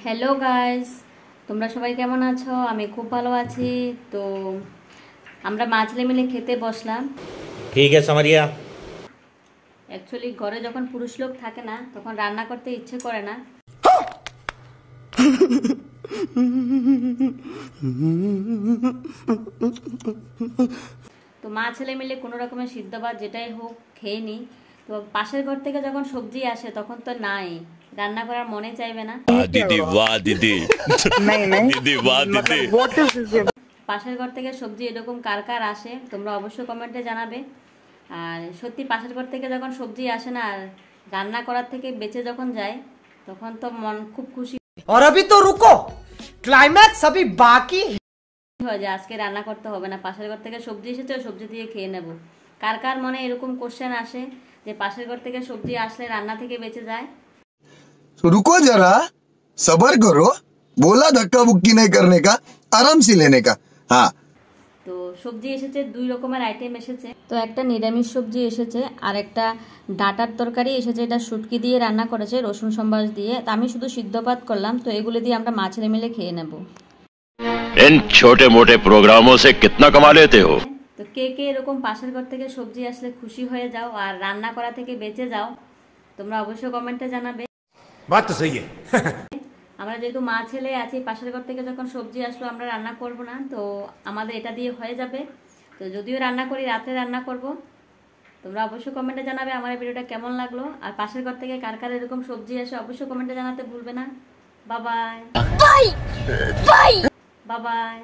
Hello guys, তোমরা সবাই কেমন আছো? আমি খুব ভালো আছি। তো আমরা মা ছেলে মিলে খেতে বসলাম। ঠিক আছে समझिया। অ্যাকচুয়ালি ঘরে যখন পুরুষ লোক থাকে না, তখন রান্না করতে ইচ্ছে করে না। তো মা ছেলে মিলে কোনো রকমের সিদ্ধ ভাত যেটাই হোক খেয়ে নিই। তো পাশের ঘর থেকে যখন সবজি আসে তখন তো নাই, রান্না করার মনে চাইবে না। दीदी वाह दीदी नहीं नहीं दीदी वाह दीदी व्हाट इज दिस পাশের ঘর থেকে সবজি এরকম কার কার আসে তোমরা অবশ্যই কমেন্টে জানাবে। আর সত্যি পাশের ঘর থেকে যখন সবজি আসে না, আর রান্না করার থেকে বেঁচে যখন যায়, তখন তো মন খুব খুশি और अभी तो रुको, क्लाइमैक्स अभी बाकी है। হয় যে আজকে রান্না করতে হবে না, পাশের ঘর থেকে সবজি এসেছে, ওই সবজি দিয়ে খেয়ে নেব। কার কার মনে এরকম কোশ্চেন আসে যে পাশের ঘর থেকে সবজি আসলে রান্না থেকে বেঁচে যায়? तो रुको जरा, सबर करो। बोला धक्का बुक्की नहीं करने का, आराम से लेने का। हाँ তো সবজি এসেছে, দুই রকমের আইটেম এসেছে। তো একটা নিরামিষ সবজি এসেছে আর একটা ডাঁটার তরকারি এসেছে। এটা শুটকি দিয়ে রান্না করেছে, রসুন সম্বাস দিয়ে। তো আমি শুধু সিদ্ধ ভাত করলাম। তো এগুলো দিয়ে আমরা মা ছেলে মিলে খেয়ে নেব। इन छोटे मोटे प्रोग्रामों से कितना कमा लेते हो? তো কে কে এরকম পাশের ঘর থেকে সবজি আসলে খুশি হয়ে যাও আর রান্না করা থেকে বেঁচে যাও, তোমরা অবশ্যই কমেন্টে জানাবে। बात तो सही है। আমরা যেহেতু মা ছেলে আছি, পাশের ঘর থেকে যখন সবজি আসলো আমরা রান্না করব না, তো আমাদের এটা দিয়ে হয়ে যাবে। তো যদিও রান্না করি, রাতে রান্না করব। তোমরা অবশ্যই কমেন্টে জানাবে আমার এই ভিডিওটা কেমন লাগলো। আর পাশের ঘর থেকে কার কার এরকম সবজি আসে অবশ্যই কমেন্টে জানাতে ভুলবে না। Bye bye bye bye.